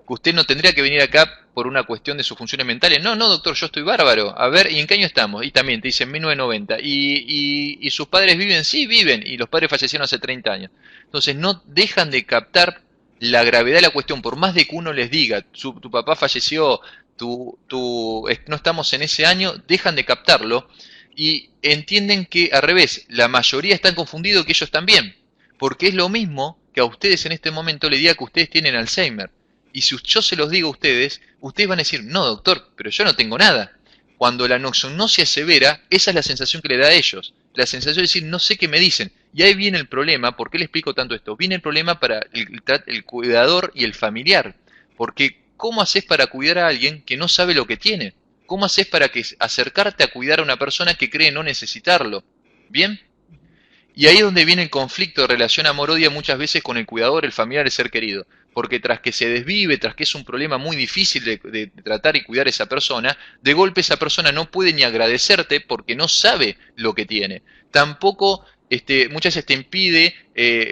usted no tendría que venir acá por una cuestión de sus funciones mentales. No, no, doctor, yo estoy bárbaro. A ver, ¿y en qué año estamos? Y también te dicen 1990. ¿Y sus padres viven? Sí, viven. Y los padres fallecieron hace 30 años. Entonces no dejan de captar la gravedad de la cuestión. Por más de que uno les diga, tu papá falleció, no estamos en ese año, dejan de captarlo y entienden que al revés, la mayoría están confundidos que ellos también, porque es lo mismo que a ustedes en este momento le diga que ustedes tienen Alzheimer. Y si yo se los digo a ustedes, ustedes van a decir, no doctor, pero yo no tengo nada. Cuando la noxognosia es severa, esa es la sensación que le da a ellos. La sensación de decir, no sé qué me dicen. Y ahí viene el problema, ¿por qué le explico tanto esto? Viene el problema para el cuidador y el familiar. Porque, ¿cómo haces para cuidar a alguien que no sabe lo que tiene? ¿Cómo haces para acercarte a cuidar a una persona que cree no necesitarlo? ¿Bien? Y ahí es donde viene el conflicto de relación amor-odio muchas veces con el cuidador, el familiar, el ser querido. Porque tras que se desvive, tras que es un problema muy difícil de tratar y cuidar a esa persona, de golpe esa persona no puede ni agradecerte porque no sabe lo que tiene. Tampoco muchas veces te impide,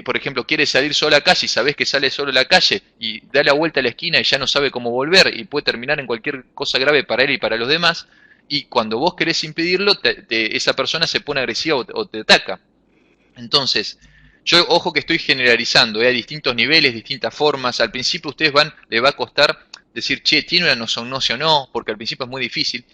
por ejemplo, quieres salir solo a la calle y sabes que sale solo a la calle y da la vuelta a la esquina y ya no sabe cómo volver y puede terminar en cualquier cosa grave para él y para los demás. Y cuando vos querés impedirlo, esa persona se pone agresiva o te ataca. Entonces, yo ojo que estoy generalizando, hay distintos niveles, distintas formas. Al principio les va a costar decir, che, tiene una nosognosia o no, porque al principio es muy difícil.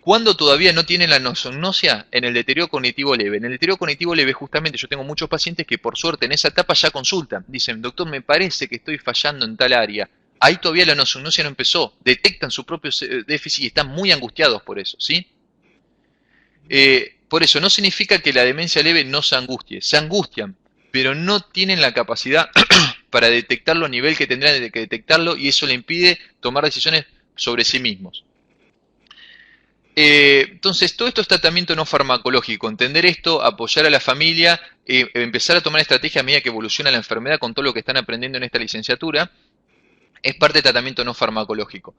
Cuando todavía no tienen la nosognosia, en el deterioro cognitivo leve. En el deterioro cognitivo leve, justamente, yo tengo muchos pacientes que por suerte en esa etapa ya consultan. Dicen, doctor, me parece que estoy fallando en tal área. Ahí todavía la nosognosia no empezó. Detectan su propio déficit y están muy angustiados por eso, ¿sí? Por eso, no significa que la demencia leve no se angustie. Se angustian, pero no tienen la capacidad para detectarlo a nivel que tendrían que detectarlo, y eso le impide tomar decisiones sobre sí mismos. Entonces, todo esto es tratamiento no farmacológico. Entender esto, apoyar a la familia, empezar a tomar estrategias a medida que evoluciona la enfermedad con todo lo que están aprendiendo en esta licenciatura, es parte del tratamiento no farmacológico.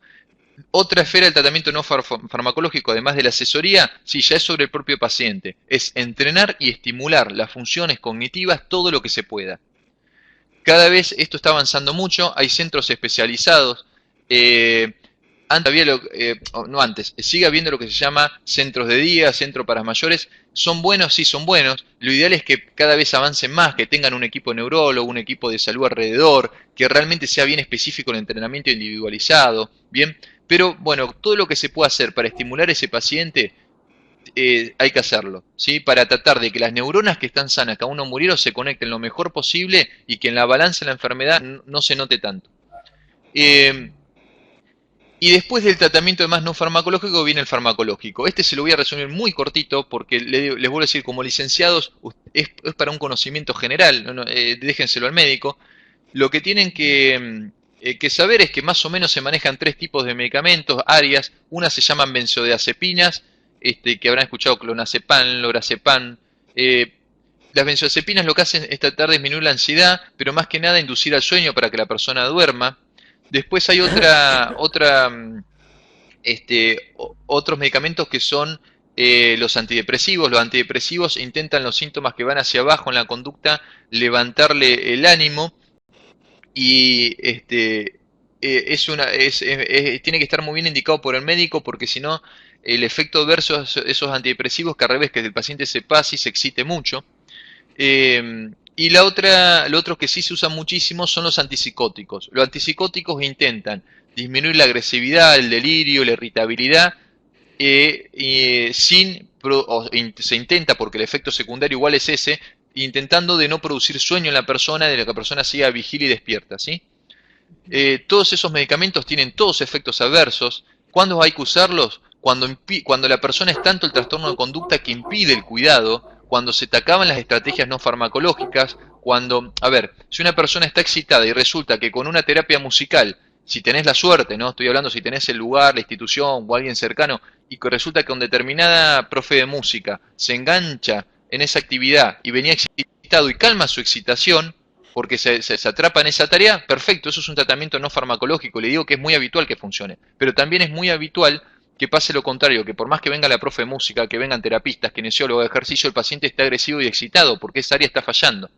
Otra esfera del tratamiento no farmacológico, además de la asesoría, sí, ya es sobre el propio paciente. Es entrenar y estimular las funciones cognitivas todo lo que se pueda. Cada vez esto está avanzando mucho, hay centros especializados. Sigue habiendo lo que se llama centros de día, centro para mayores. ¿Son buenos? Sí, son buenos. Lo ideal es que cada vez avancen más, que tengan un equipo de neurólogo, un equipo de salud alrededor, que realmente sea bien específico el entrenamiento individualizado, ¿bien? Pero bueno, todo lo que se pueda hacer para estimular a ese paciente, hay que hacerlo, ¿sí? Para tratar de que las neuronas que están sanas, que aún no murieron, se conecten lo mejor posible y que en la balanza de la enfermedad no se note tanto. Y después del tratamiento además no farmacológico viene el farmacológico. Este se lo voy a resumir muy cortito porque les vuelvo a decir, como licenciados, es para un conocimiento general, déjenselo al médico. Lo que tienen que saber es que más o menos se manejan 3 tipos de medicamentos, áreas. Una se llaman benzodiazepinas, que habrán escuchado clonazepam, lorazepam. Las benzodiazepinas lo que hacen es tratar de disminuir la ansiedad, pero más que nada inducir al sueño para que la persona duerma. Después hay otros medicamentos que son los antidepresivos. Los antidepresivos intentan los síntomas que van hacia abajo en la conducta, levantarle el ánimo, y tiene que estar muy bien indicado por el médico, porque si no, el efecto adverso de esos antidepresivos, que al revés, que el paciente se pase y se excite mucho. Y lo otro que sí se usa muchísimo son los antipsicóticos. Los antipsicóticos intentan disminuir la agresividad, el delirio, la irritabilidad, se intenta, porque el efecto secundario igual es ese, intentando de no producir sueño en la persona, de que la persona siga vigil y despierta, ¿sí? Todos esos medicamentos tienen todos efectos adversos. ¿Cuándo hay que usarlos? Cuando la persona es tanto el trastorno de conducta que impide el cuidado, cuando se te acaban las estrategias no farmacológicas, si una persona está excitada y resulta que con una terapia musical, si tenés la suerte, ¿no? Estoy hablando si tenés el lugar, la institución o alguien cercano, y que resulta que con determinada profe de música se engancha en esa actividad y venía excitado y calma su excitación, porque se atrapa en esa tarea, perfecto, eso es un tratamiento no farmacológico. Le digo que es muy habitual que funcione, pero también es muy habitual que pase lo contrario, que por más que venga la profe de música, que vengan terapistas, kinesiólogos de ejercicio, el paciente está agresivo y excitado, porque esa área está fallando.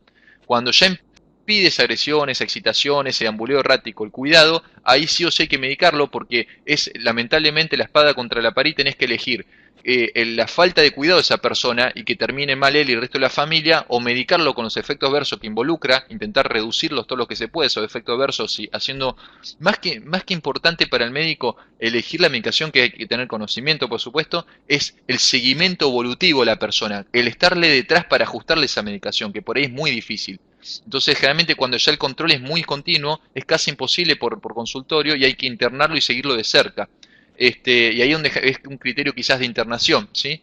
Cuando ya impide esa agresión, esa excitación, ese ambuleo errático, el cuidado, ahí sí o sí hay que medicarlo, porque es lamentablemente la espada contra la pared. Tenés que elegir la falta de cuidado de esa persona y que termine mal él y el resto de la familia, o medicarlo con los efectos adversos que involucra, intentar reducirlos todo lo que se puede, esos efectos adversos, y haciendo, más que importante para el médico elegir la medicación, que hay que tener conocimiento, por supuesto, es el seguimiento evolutivo de la persona, el estarle detrás para ajustarle esa medicación, que por ahí es muy difícil. Entonces, generalmente cuando ya el control es muy continuo, es casi imposible por consultorio, y hay que internarlo y seguirlo de cerca. Y ahí donde es un criterio quizás de internación, ¿sí?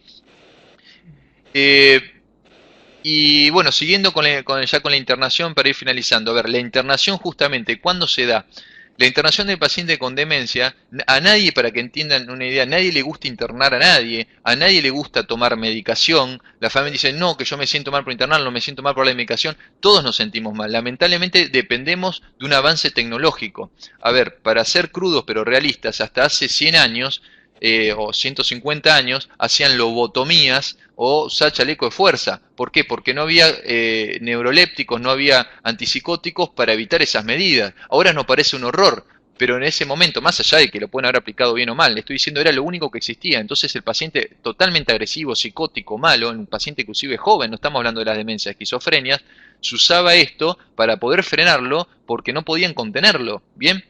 Y bueno, siguiendo ya con la internación, para ir finalizando. A ver, la internación justamente, ¿cuándo se da? La internación del paciente con demencia, a nadie, para que entiendan una idea, a nadie le gusta internar a nadie le gusta tomar medicación. La familia dice, no, que yo me siento mal por internar, no me siento mal por la medicación. Todos nos sentimos mal. Lamentablemente dependemos de un avance tecnológico. A ver, para ser crudos pero realistas, hasta hace 100 años o 150 años hacían lobotomías o usar chaleco de fuerza. ¿Por qué? Porque no había neurolépticos, no había antipsicóticos para evitar esas medidas. Ahora nos parece un horror, pero en ese momento, más allá de que lo pueden haber aplicado bien o mal, le estoy diciendo, era lo único que existía. Entonces el paciente totalmente agresivo, psicótico, malo, un paciente inclusive joven, no estamos hablando de las demencias, esquizofrenias, se usaba esto para poder frenarlo, porque no podían contenerlo, ¿bien?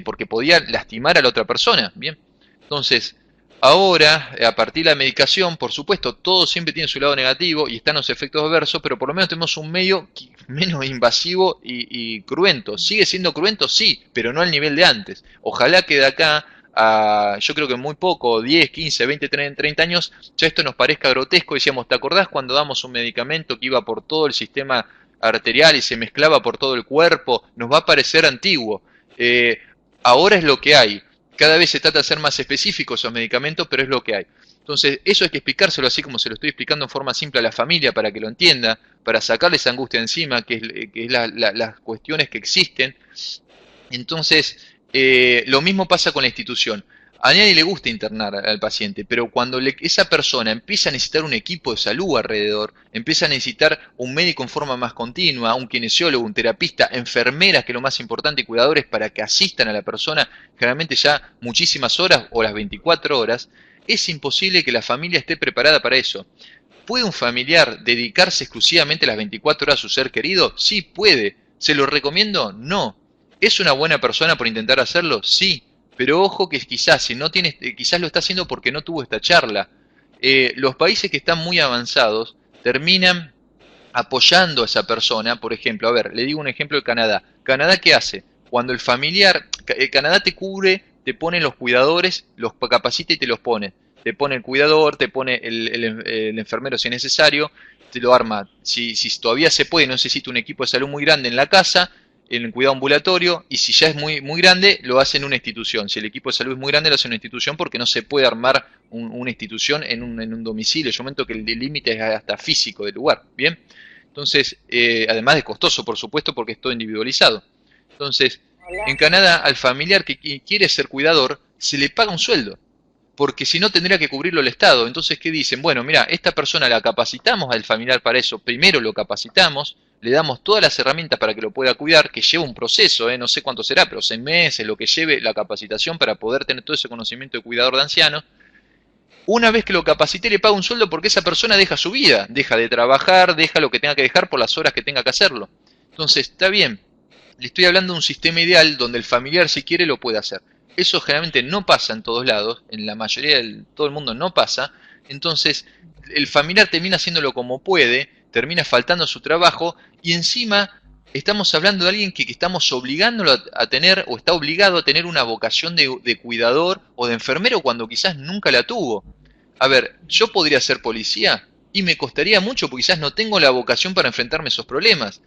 Porque podía lastimar a la otra persona, ¿bien? Entonces, Ahora, a partir de la medicación, por supuesto, todo siempre tiene su lado negativo y están los efectos adversos, pero por lo menos tenemos un medio menos invasivo y cruento. ¿Sigue siendo cruento? Sí, pero no al nivel de antes. Ojalá que de acá a, yo creo que muy poco, 10, 15, 20, 30 años, ya esto nos parezca grotesco. Decíamos, ¿te acordás cuando damos un medicamento que iba por todo el sistema arterial y se mezclaba por todo el cuerpo? Nos va a parecer antiguo. Ahora es lo que hay. Cada vez se trata de ser más específicos esos medicamentos, pero es lo que hay. Entonces, eso hay que explicárselo así como se lo estoy explicando en forma simple a la familia para que lo entienda, para sacarle esa angustia encima, que es las cuestiones que existen. Entonces, lo mismo pasa con la institución. A nadie le gusta internar al paciente, pero cuando esa persona empieza a necesitar un equipo de salud alrededor, empieza a necesitar un médico en forma más continua, un kinesiólogo, un terapista, enfermeras, que es lo más importante, y cuidadores para que asistan a la persona, generalmente ya muchísimas horas o las 24 horas, es imposible que la familia esté preparada para eso. ¿Puede un familiar dedicarse exclusivamente las 24 horas a su ser querido? Sí, puede. ¿Se lo recomiendo? No. ¿Es una buena persona por intentar hacerlo? Sí. Pero ojo que quizás si no tiene, quizás lo está haciendo porque no tuvo esta charla. Los países que están muy avanzados terminan apoyando a esa persona. Por ejemplo, a ver, le digo un ejemplo de Canadá. ¿Canadá qué hace? Cuando el familiar, Canadá te cubre, te pone los cuidadores, los capacita y te los pone. Te pone el cuidador, te pone el enfermero si es necesario, te lo arma. Si todavía se puede, no necesita un equipo de salud muy grande en la casa, en el cuidado ambulatorio, y si ya es muy grande, lo hace en una institución. Si el equipo de salud es muy grande, lo hace en una institución porque no se puede armar una institución en un domicilio. Yo momento que el límite es hasta físico del lugar, ¿bien? Entonces, además de costoso, por supuesto, porque es todo individualizado. Entonces, en Canadá, al familiar que quiere ser cuidador, se le paga un sueldo, porque si no tendría que cubrirlo el Estado. Entonces, ¿qué dicen? Bueno, mira, esta persona la capacitamos al familiar para eso, primero lo capacitamos, le damos todas las herramientas para que lo pueda cuidar, que lleva un proceso, no sé cuánto será, pero 6 meses, lo que lleve la capacitación para poder tener todo ese conocimiento de cuidador de ancianos. Una vez que lo capacité, le pago un sueldo porque esa persona deja su vida, deja de trabajar, deja lo que tenga que dejar por las horas que tenga que hacerlo. Entonces, está bien, le estoy hablando de un sistema ideal donde el familiar, si quiere, lo puede hacer. Eso generalmente no pasa en todos lados, en la mayoría de todo el mundo no pasa. Entonces, el familiar termina haciéndolo como puede, termina faltando a su trabajo y encima estamos hablando de alguien que estamos obligándolo a tener o está obligado a tener una vocación de cuidador o de enfermero cuando quizás nunca la tuvo. A ver, yo podría ser policía y me costaría mucho porque quizás no tengo la vocación para enfrentarme a esos problemas.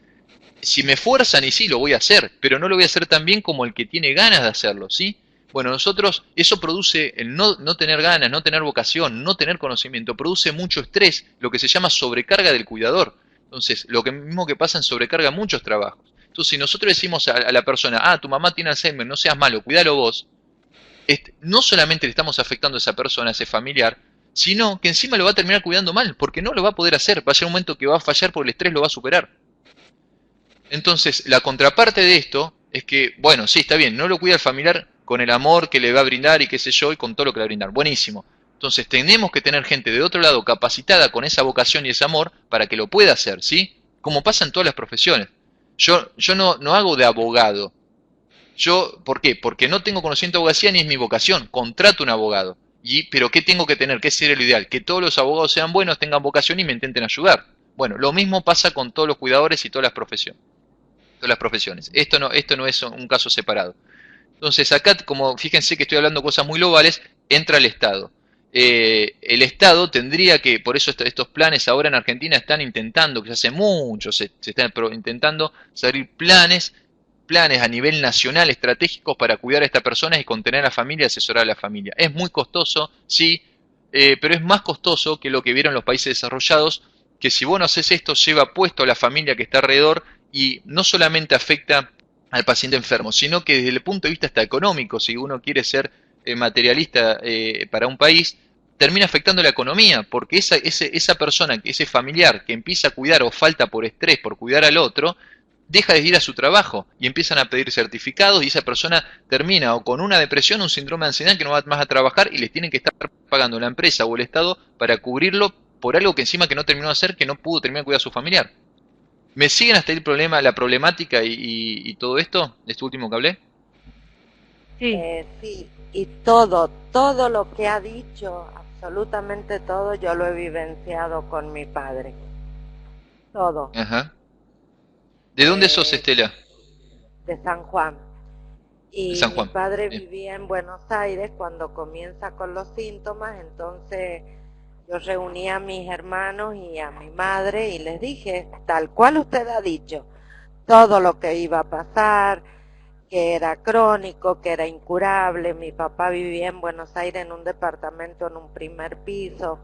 Si me fuerzan y sí, lo voy a hacer, pero no lo voy a hacer tan bien como el que tiene ganas de hacerlo, ¿sí? Bueno, nosotros, eso produce el no tener ganas, no tener vocación, no tener conocimiento, produce mucho estrés, lo que se llama sobrecarga del cuidador. Entonces, lo que mismo que pasa en sobrecarga muchos trabajos. Entonces, si nosotros decimos a la persona, tu mamá tiene Alzheimer, no seas malo, cuídalo vos, no solamente le estamos afectando a esa persona, a ese familiar, sino que encima lo va a terminar cuidando mal, porque no lo va a poder hacer, va a ser un momento que va a fallar porque el estrés lo va a superar. Entonces, la contraparte de esto es que, bueno, sí, está bien, no lo cuida el familiar con el amor que le va a brindar y qué sé yo, y con todo lo que le va a brindar. Buenísimo. Entonces, tenemos que tener gente de otro lado capacitada con esa vocación y ese amor para que lo pueda hacer, ¿sí? Como pasa en todas las profesiones. Yo no hago de abogado. ¿Por qué? Porque no tengo conocimiento de abogacía ni es mi vocación. Contrato un abogado. Pero ¿qué tengo que tener? ¿Qué sería lo ideal? Que todos los abogados sean buenos, tengan vocación y me intenten ayudar. Bueno, lo mismo pasa con todos los cuidadores y todas las profesiones. Esto no es un caso separado. Entonces acá, como fíjense que estoy hablando cosas muy globales, entra el Estado. El Estado tendría que, por eso estos planes ahora en Argentina están intentando, que se hace mucho, se están intentando salir planes a nivel nacional estratégicos para cuidar a estas personas y contener a la familia y asesorar a la familia. Es muy costoso, sí, pero es más costoso que lo que vieron los países desarrollados, que si vos no haces esto, lleva puesto a la familia que está alrededor y no solamente afecta al paciente enfermo, sino que desde el punto de vista hasta económico, si uno quiere ser materialista para un país, termina afectando la economía, porque esa persona, ese familiar que empieza a cuidar o falta por estrés, por cuidar al otro, deja de ir a su trabajo y empiezan a pedir certificados y esa persona termina o con una depresión, un síndrome de ansiedad que no va más a trabajar y les tienen que estar pagando la empresa o el Estado para cubrirlo por algo que encima que no terminó de hacer, que no pudo terminar de cuidar a su familiar. ¿Me siguen hasta ahí el problema, la problemática y todo esto? ¿Este último que hablé? Sí. Sí, y todo lo que ha dicho, absolutamente todo, yo lo he vivenciado con mi padre. Todo. Ajá. ¿De dónde sos, Eh, Estela? de San Juan. De Y San mi Juan. padre Bien. vivía en Buenos Aires cuando comienza con los síntomas, entonces yo reuní a mis hermanos y a mi madre y les dije, tal cual usted ha dicho, todo lo que iba a pasar, que era crónico, que era incurable. Mi papá vivía en Buenos Aires en un departamento en un primer piso,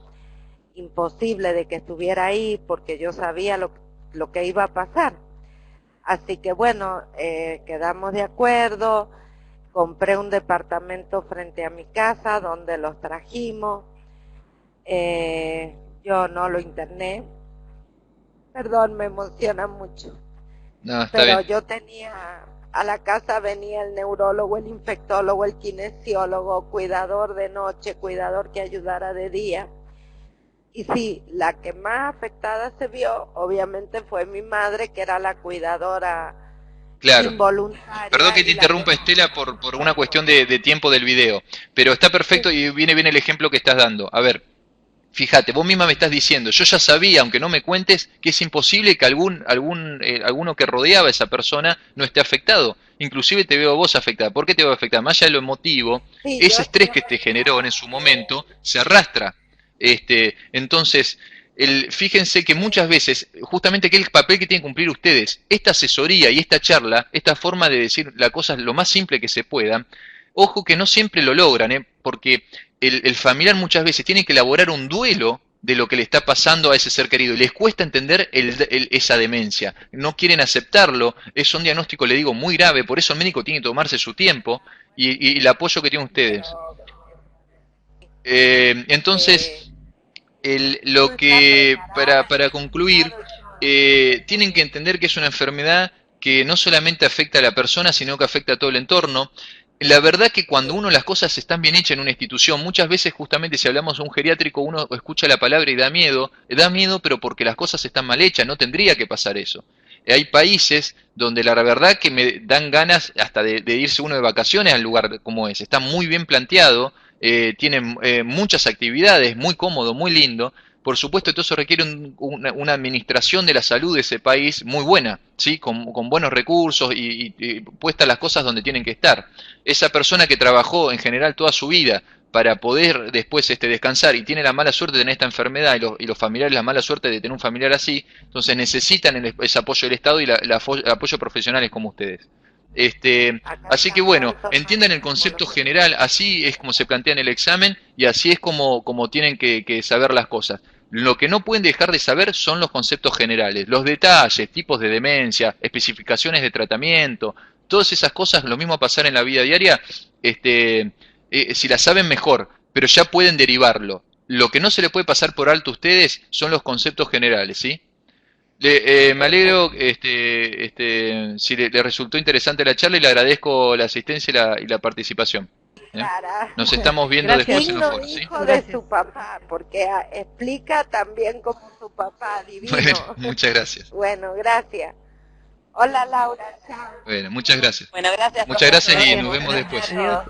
imposible de que estuviera ahí porque yo sabía lo que iba a pasar. Así que bueno, quedamos de acuerdo, compré un departamento frente a mi casa donde los trajimos, yo no lo interné, perdón, me emociona mucho, No, está pero bien. yo tenía, a la casa venía el neurólogo, el infectólogo, el kinesiólogo, cuidador de noche, cuidador que ayudara de día. Y sí, la que más afectada se vio, obviamente, fue mi madre, que era la cuidadora Claro. Perdón involuntaria que te y la que interrumpa, más... Estela, por una cuestión de tiempo del video, pero está Sí, perfecto y viene bien el ejemplo que estás dando. A ver, fíjate, vos misma me estás diciendo, yo ya sabía, aunque no me cuentes, que es imposible que alguno que rodeaba a esa persona no esté afectado. Inclusive te veo a vos afectada. ¿Por qué te veo afectada? Más allá de lo emotivo, sí, yo ese estrés que estuve... te generó en su momento se arrastra. Entonces, fíjense que muchas veces, justamente aquel papel que tienen que cumplir ustedes, esta asesoría y esta charla, esta forma de decir las cosas lo más simple que se pueda, ojo que no siempre lo logran, porque el familiar muchas veces tiene que elaborar un duelo de lo que le está pasando a ese ser querido y les cuesta entender esa demencia, no quieren aceptarlo, es un diagnóstico, le digo, muy grave, por eso el médico tiene que tomarse su tiempo y el apoyo que tienen ustedes. Pero eh, Entonces, uno lo está que, preparada y para concluir, claro, yo... tienen que entender que es una enfermedad que no solamente afecta a la persona, sino que afecta a todo el entorno. La verdad que cuando Sí, uno las cosas están bien hechas en una institución, muchas veces justamente si hablamos de un geriátrico, uno escucha la palabra y da miedo, pero porque las cosas están mal hechas, no tendría que pasar eso. Hay países donde la verdad que me dan ganas hasta de irse uno de vacaciones al lugar como es, está muy bien planteado, tienen muchas actividades, muy cómodo, muy lindo. Por supuesto, todo eso requiere una administración de la salud de ese país muy buena, ¿sí? Con buenos recursos y puestas las cosas donde tienen que estar. Esa persona que trabajó en general toda su vida para poder después descansar y tiene la mala suerte de tener esta enfermedad y los familiares la mala suerte de tener un familiar así, entonces necesitan ese apoyo del Estado y el apoyo profesionales como ustedes. acá Así que están bueno, todos entiendan el como los concepto que... general, así es como se plantea en el examen y así es como tienen que saber las cosas. Lo que no pueden dejar de saber son los conceptos generales, los detalles, tipos de demencia, especificaciones de tratamiento, todas esas cosas, lo mismo a pasar en la vida diaria, si las saben mejor, pero ya pueden derivarlo. Lo que no se le puede pasar por alto a ustedes son los conceptos generales, ¿sí? Me alegro Perfecto. si le resultó interesante la charla y le agradezco la asistencia y la participación. ¿eh? Clara. Nos estamos viendo Y después Gracias. en los digno foros, ¿sí? hijo de Gracias. su papá, porque explica también como su papá, Bueno, divino. muchas gracias. Bueno, gracias. Hola Laura, chao. Bueno, muchas gracias. Bueno, gracias Muchas doctor, gracias y nos nos vemos. vemos Gracias después. a Adiós. todos.